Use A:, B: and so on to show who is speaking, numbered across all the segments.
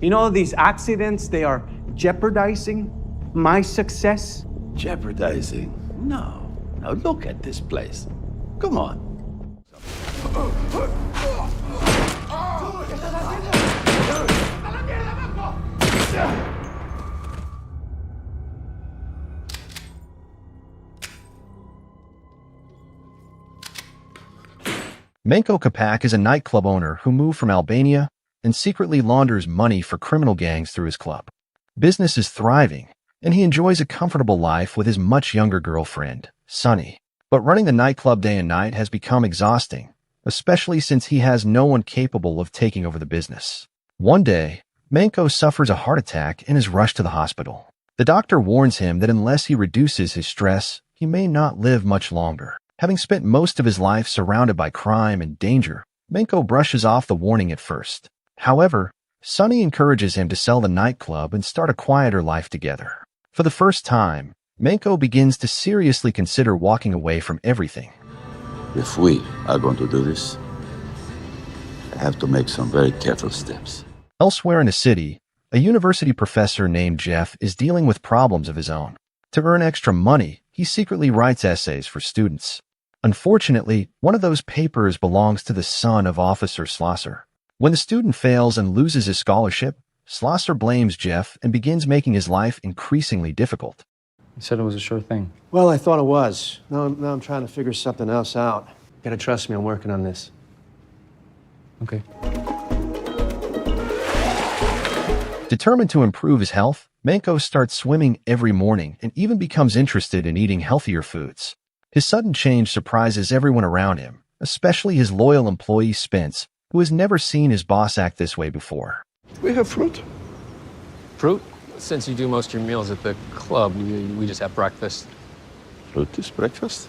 A: You know, these accidents, they are jeopardizing my success.
B: Jeopardizing? No. Now look at this place. Come on.
C: Menko Kapak is a nightclub owner who moved from Albania and secretly launders money for criminal gangs through his club. Business is thriving, and he enjoys a comfortable life with his much younger girlfriend, Sunny. But running the nightclub day and night has become exhausting, especially since he has no one capable of taking over the business. One day, Menko suffers a heart attack and is rushed to the hospital. The doctor warns him that unless he reduces his stress, he may not live much longer. Having spent most of his life surrounded by crime and danger, Menko brushes off the warning at first. However, Sunny encourages him to sell the nightclub and start a quieter life together. For the first time, Menko begins to seriously consider walking away from everything.
B: If we are going to do this, I have to make some very careful steps.
C: Elsewhere in the city, a university professor named Jeff is dealing with problems of his own. To earn extra money, he secretly writes essays for students. Unfortunately, one of those papers belongs to the son of Officer Schlosser. When the student fails and loses his scholarship, Schlosser blames Jeff and begins making his life increasingly difficult.
D: You said it was a sure thing.
E: Well, I thought it was. Now I'm trying to figure something else out. You gotta trust me, I'm working on this.
D: Okay.
C: Determined to improve his health, Menko starts swimming every morning and even becomes interested in eating healthier foods. His sudden change surprises everyone around him, especially his loyal employee Spence, who has never seen his boss act this way before.
F: We have fruit.
G: Fruit? Since you do most of your meals at the club, we just have breakfast.
F: Fruit is breakfast?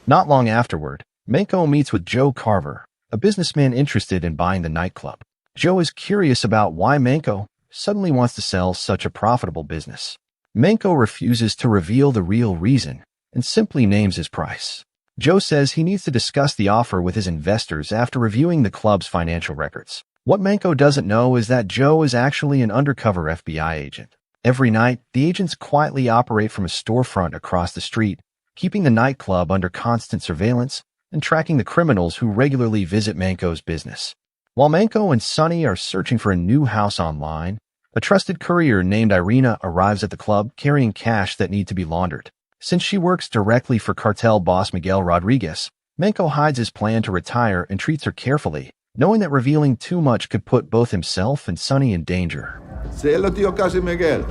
C: Not long afterward, Menko meets with Joe Carver, a businessman interested in buying the nightclub. Joe is curious about why Menko suddenly wants to sell such a profitable business. Menko refuses to reveal the real reason and simply names his price. Joe says he needs to discuss the offer with his investors after reviewing the club's financial records. What Menko doesn't know is that Joe is actually an undercover FBI agent. Every night, the agents quietly operate from a storefront across the street, keeping the nightclub under constant surveillance and tracking the criminals who regularly visit Menko's business. While Menko and Sunny are searching for a new house online, a trusted courier named Irina arrives at the club carrying cash that need to be laundered. Since she works directly for cartel boss Miguel Rodriguez, Menko hides his plan to retire and treats her carefully, knowing that revealing too much could put both himself and Sunny in danger.
F: Say hello to your cousin Miguel.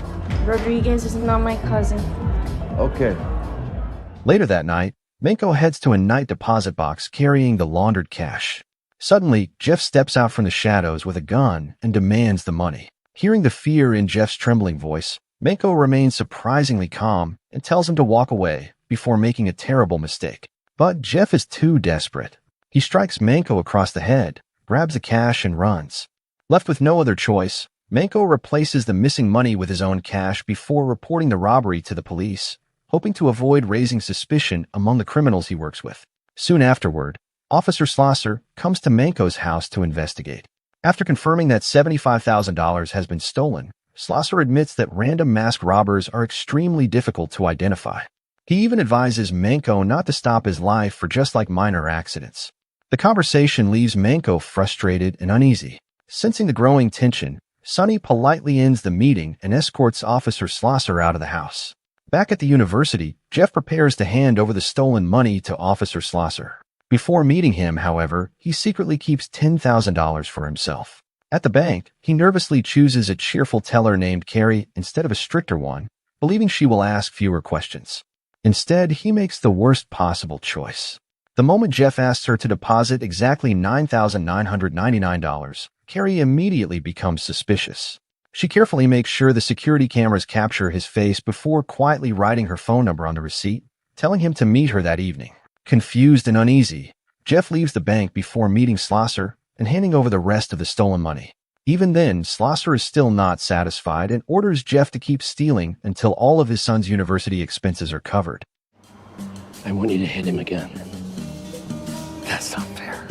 H: Rodriguez is not my cousin.
F: Okay.
C: Later that night, Menko heads to a night deposit box carrying the laundered cash. Suddenly, Jeff steps out from the shadows with a gun and demands the money. Hearing the fear in Jeff's trembling voice, Menko remains surprisingly calm and tells him to walk away before making a terrible mistake. But Jeff is too desperate. He strikes Menko across the head, grabs the cash, and runs. Left with no other choice, Menko replaces the missing money with his own cash before reporting the robbery to the police, hoping to avoid raising suspicion among the criminals he works with. Soon afterward, Officer Schlosser comes to Menko's house to investigate. After confirming that $75,000 has been stolen, Schlosser admits that random masked robbers are extremely difficult to identify. He even advises Menko not to stop his life for just like minor accidents. The conversation leaves Menko frustrated and uneasy. Sensing the growing tension, Sunny politely ends the meeting and escorts Officer Schlosser out of the house. Back at the university, Jeff prepares to hand over the stolen money to Officer Schlosser. Before meeting him, however, he secretly keeps $10,000 for himself. At the bank, he nervously chooses a cheerful teller named Carrie instead of a stricter one, believing she will ask fewer questions. Instead, he makes the worst possible choice. The moment Jeff asks her to deposit exactly $9,999, Carrie immediately becomes suspicious. She carefully makes sure the security cameras capture his face before quietly writing her phone number on the receipt, telling him to meet her that evening. Confused and uneasy, Jeff leaves the bank before meeting Schlosser and handing over the rest of the stolen money. Even then, Schlosser is still not satisfied and orders Jeff to keep stealing until all of his son's university expenses are covered.
E: I want you to hit him again. That's not fair.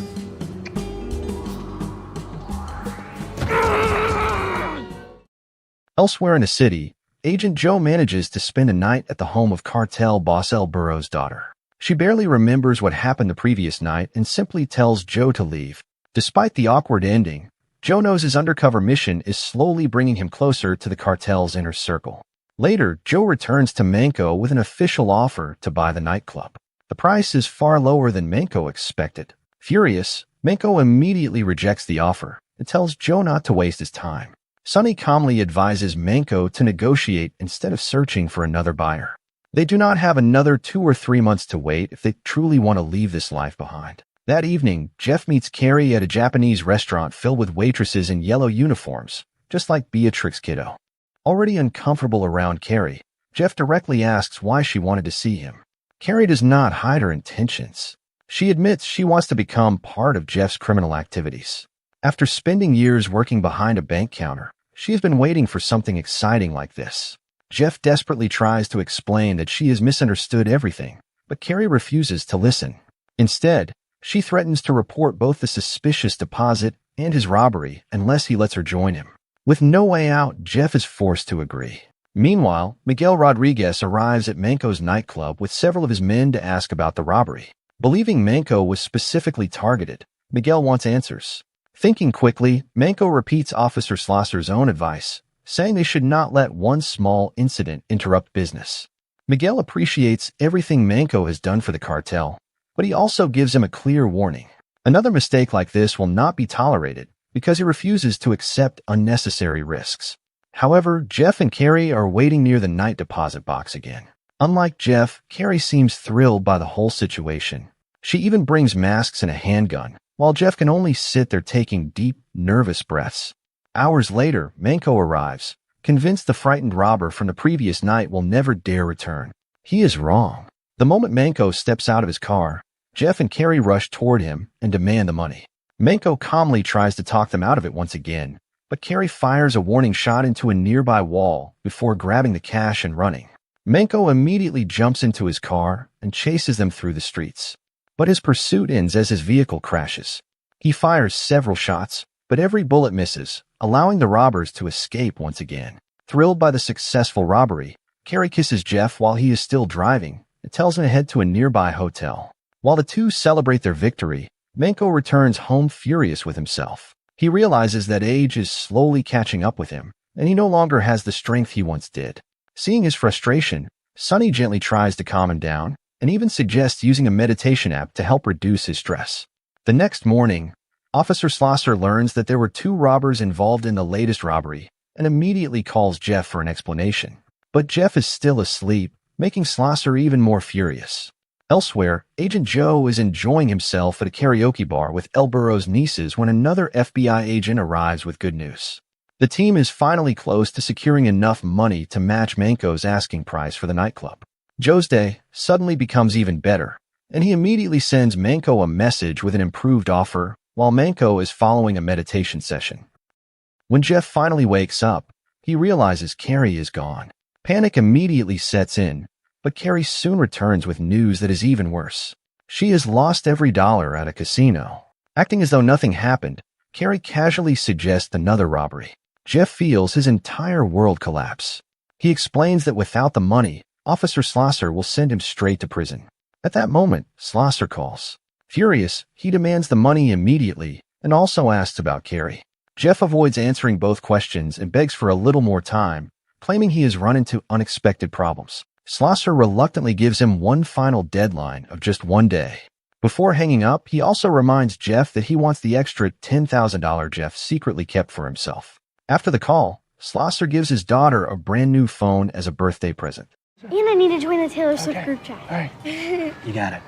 C: Elsewhere in the city, Agent Joe manages to spend a night at the home of cartel boss El Burro's daughter. She barely remembers what happened the previous night and simply tells Joe to leave. Despite the awkward ending, Joe knows his undercover mission is slowly bringing him closer to the cartel's inner circle. Later, Joe returns to Manco with an official offer to buy the nightclub. The price is far lower than Manco expected. Furious, Manco immediately rejects the offer and tells Joe not to waste his time. Sonny calmly advises Manco to negotiate instead of searching for another buyer. They do not have another 2 or 3 months to wait if they truly want to leave this life behind. That evening, Jeff meets Carrie at a Japanese restaurant filled with waitresses in yellow uniforms, just like Beatrix Kiddo. Already uncomfortable around Carrie, Jeff directly asks why she wanted to see him. Carrie does not hide her intentions. She admits she wants to become part of Jeff's criminal activities. After spending years working behind a bank counter, she has been waiting for something exciting like this. Jeff desperately tries to explain that she has misunderstood everything, but Carrie refuses to listen. Instead, she threatens to report both the suspicious deposit and his robbery unless he lets her join him. With no way out, Jeff is forced to agree. Meanwhile, Miguel Rodriguez arrives at Manco's nightclub with several of his men to ask about the robbery. Believing Manco was specifically targeted, Miguel wants answers. Thinking quickly, Manco repeats Officer Slosser's own advice, saying they should not let one small incident interrupt business. Miguel appreciates everything Manco has done for the cartel, but he also gives him a clear warning. Another mistake like this will not be tolerated because he refuses to accept unnecessary risks. However, Jeff and Carrie are waiting near the night deposit box again. Unlike Jeff, Carrie seems thrilled by the whole situation. She even brings masks and a handgun, while Jeff can only sit there taking deep, nervous breaths. Hours later, Manco arrives, convinced the frightened robber from the previous night will never dare return. He is wrong. The moment Manco steps out of his car, Jeff and Carrie rush toward him and demand the money. Manco calmly tries to talk them out of it once again, but Carrie fires a warning shot into a nearby wall before grabbing the cash and running. Manco immediately jumps into his car and chases them through the streets. But his pursuit ends as his vehicle crashes. He fires several shots, but every bullet misses, allowing the robbers to escape once again. Thrilled by the successful robbery, Carrie kisses Jeff while he is still driving and tells him to head to a nearby hotel. While the two celebrate their victory, Manco returns home furious with himself. He realizes that age is slowly catching up with him, and he no longer has the strength he once did. Seeing his frustration, Sonny gently tries to calm him down, and even suggests using a meditation app to help reduce his stress. The next morning, Officer Slosser learns that there were 2 robbers involved in the latest robbery and immediately calls Jeff for an explanation. But Jeff is still asleep, making Slosser even more furious. Elsewhere, Agent Joe is enjoying himself at a karaoke bar with El Burro's nieces when another FBI agent arrives with good news. The team is finally close to securing enough money to match Manco's asking price for the nightclub. Joe's day suddenly becomes even better, and he immediately sends Manco a message with an improved offer while Manco is following a meditation session. When Jeff finally wakes up, he realizes Carrie is gone. Panic immediately sets in, but Carrie soon returns with news that is even worse. She has lost every dollar at a casino. Acting as though nothing happened, Carrie casually suggests another robbery. Jeff feels his entire world collapse. He explains that without the money, Officer Slosser will send him straight to prison. At that moment, Slosser calls. Furious, he demands the money immediately and also asks about Carrie. Jeff avoids answering both questions and begs for a little more time, claiming he has run into unexpected problems. Slosser reluctantly gives him one final deadline of just 1 day. Before hanging up, he also reminds Jeff that he wants the extra $10,000 Jeff secretly kept for himself. After the call, Slosser gives his daughter a brand new phone as a birthday present.
H: And I need to join the Taylor Swift group chat.
E: All right. You got it.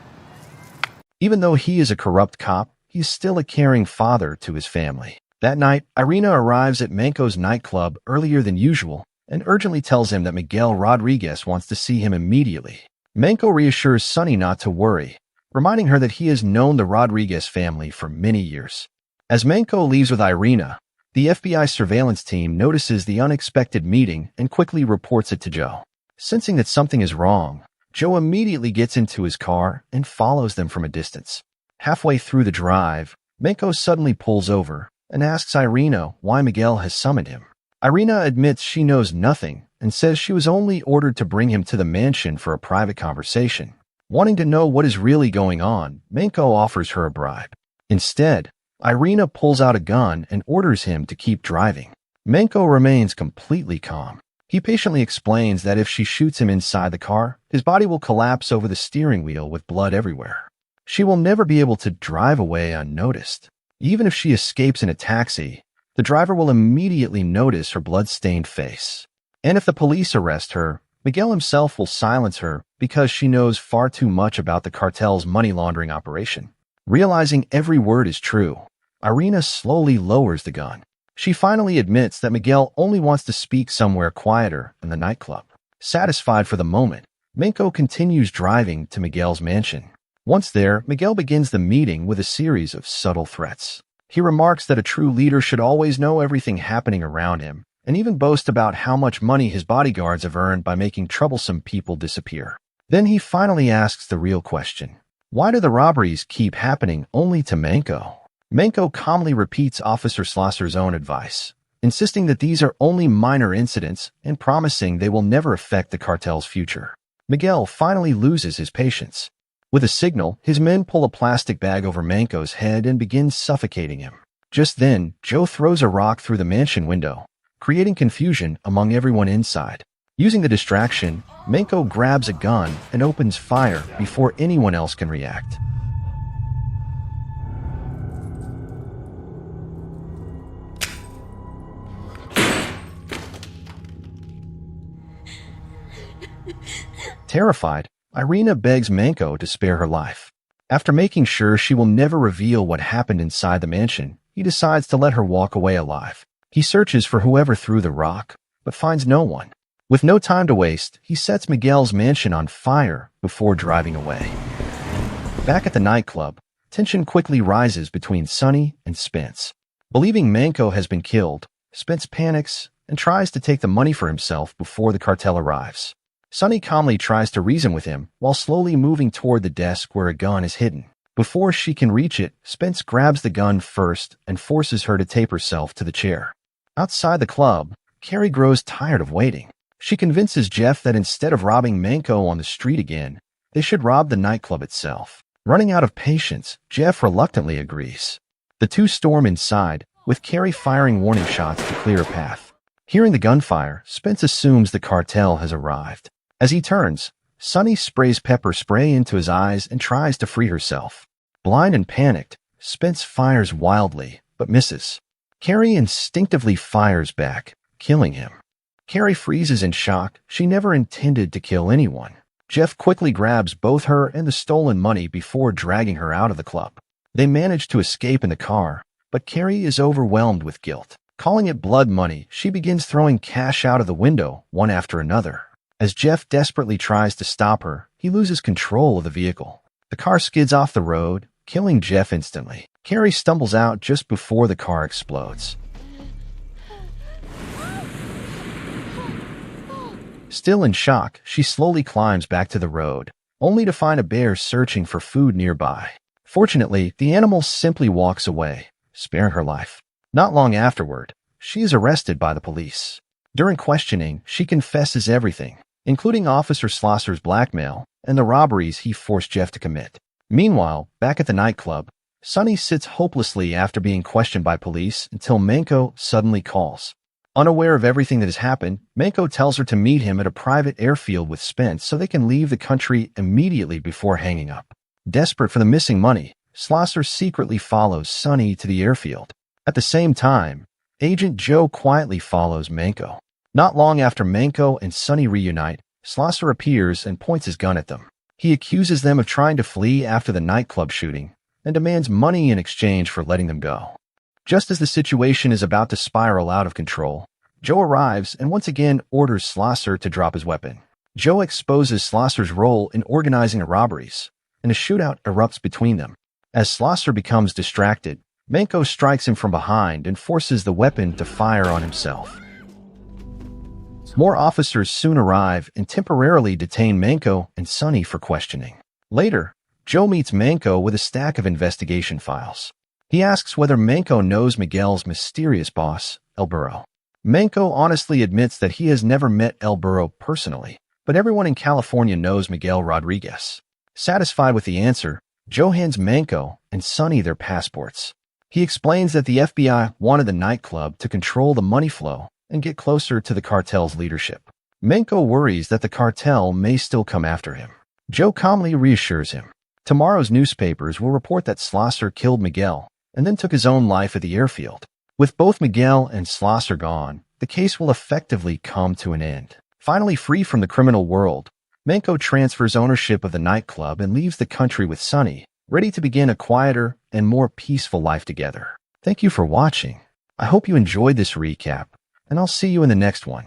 C: Even though he is a corrupt cop, he's still a caring father to his family. That night, Irina arrives at Manco's nightclub earlier than usual and urgently tells him that Miguel Rodriguez wants to see him immediately. Manco reassures Sonny not to worry, reminding her that he has known the Rodriguez family for many years. As Manco leaves with Irina, the FBI surveillance team notices the unexpected meeting and quickly reports it to Joe. Sensing that something is wrong, Joe immediately gets into his car and follows them from a distance. Halfway through the drive, Manco suddenly pulls over and asks Irina why Miguel has summoned him. Irina admits she knows nothing and says she was only ordered to bring him to the mansion for a private conversation. Wanting to know what is really going on, Menko offers her a bribe. Instead, Irina pulls out a gun and orders him to keep driving. Menko remains completely calm. He patiently explains that if she shoots him inside the car, his body will collapse over the steering wheel with blood everywhere. She will never be able to drive away unnoticed. Even if she escapes in a taxi, the driver will immediately notice her blood-stained face. And if the police arrest her, Miguel himself will silence her because she knows far too much about the cartel's money laundering operation. Realizing every word is true, Irina slowly lowers the gun. She finally admits that Miguel only wants to speak somewhere quieter than the nightclub. Satisfied for the moment, Menko continues driving to Miguel's mansion. Once there, Miguel begins the meeting with a series of subtle threats. He remarks that a true leader should always know everything happening around him, and even boast about how much money his bodyguards have earned by making troublesome people disappear. Then he finally asks the real question. Why do the robberies keep happening only to Menko? Menko calmly repeats Officer Schlosser's own advice, insisting that these are only minor incidents and promising they will never affect the cartel's future. Miguel finally loses his patience. With a signal, his men pull a plastic bag over Menko's head and begin suffocating him. Just then, Joe throws a rock through the mansion window, creating confusion among everyone inside. Using the distraction, Menko grabs a gun and opens fire before anyone else can react. Terrified, Irina begs Menko to spare her life. After making sure she will never reveal what happened inside the mansion, he decides to let her walk away alive. He searches for whoever threw the rock, but finds no one. With no time to waste, he sets Miguel's mansion on fire before driving away. Back at the nightclub, tension quickly rises between Sonny and Spence. Believing Menko has been killed, Spence panics and tries to take the money for himself before the cartel arrives. Sonny calmly tries to reason with him while slowly moving toward the desk where a gun is hidden. Before she can reach it, Spence grabs the gun first and forces her to tape herself to the chair. Outside the club, Carrie grows tired of waiting. She convinces Jeff that instead of robbing Menko on the street again, they should rob the nightclub itself. Running out of patience, Jeff reluctantly agrees. The two storm inside, with Carrie firing warning shots to clear a path. Hearing the gunfire, Spence assumes the cartel has arrived. As he turns, Sonny sprays pepper spray into his eyes and tries to free herself. Blind and panicked, Spence fires wildly, but misses. Carrie instinctively fires back, killing him. Carrie freezes in shock. She never intended to kill anyone. Jeff quickly grabs both her and the stolen money before dragging her out of the club. They manage to escape in the car, but Carrie is overwhelmed with guilt. Calling it blood money, she begins throwing cash out of the window, one after another. As Jeff desperately tries to stop her, he loses control of the vehicle. The car skids off the road, killing Jeff instantly. Carrie stumbles out just before the car explodes. Still in shock, she slowly climbs back to the road, only to find a bear searching for food nearby. Fortunately, the animal simply walks away, sparing her life. Not long afterward, she is arrested by the police. During questioning, she confesses everything, including Officer Schlosser's blackmail and the robberies he forced Jeff to commit. Meanwhile, back at the nightclub, Sonny sits hopelessly after being questioned by police until Menko suddenly calls. Unaware of everything that has happened, Menko tells her to meet him at a private airfield with Spence so they can leave the country immediately before hanging up. Desperate for the missing money, Schlosser secretly follows Sonny to the airfield. At the same time, Agent Joe quietly follows Menko. Not long after Menko and Sonny reunite, Schlosser appears and points his gun at them. He accuses them of trying to flee after the nightclub shooting and demands money in exchange for letting them go. Just as the situation is about to spiral out of control, Joe arrives and once again orders Schlosser to drop his weapon. Joe exposes Schlosser's role in organizing the robberies, and a shootout erupts between them. As Schlosser becomes distracted, Menko strikes him from behind and forces the weapon to fire on himself. More officers soon arrive and temporarily detain Menko and Sonny for questioning. Later, Joe meets Menko with a stack of investigation files. He asks whether Menko knows Miguel's mysterious boss, El Burro. Manco honestly admits that he has never met El Burro personally, but everyone in California knows Miguel Rodriguez. Satisfied with the answer, Joe hands Manco and Sonny their passports. He explains that the FBI wanted the nightclub to control the money flow and get closer to the cartel's leadership. Manco worries that the cartel may still come after him. Joe calmly reassures him. Tomorrow's newspapers will report that Slosser killed Miguel and then took his own life at the airfield. With both Miguel and Slosser gone, the case will effectively come to an end. Finally free from the criminal world, Manco transfers ownership of the nightclub and leaves the country with Sonny, ready to begin a quieter and more peaceful life together. Thank you for watching. I hope you enjoyed this recap, and I'll see you in the next one.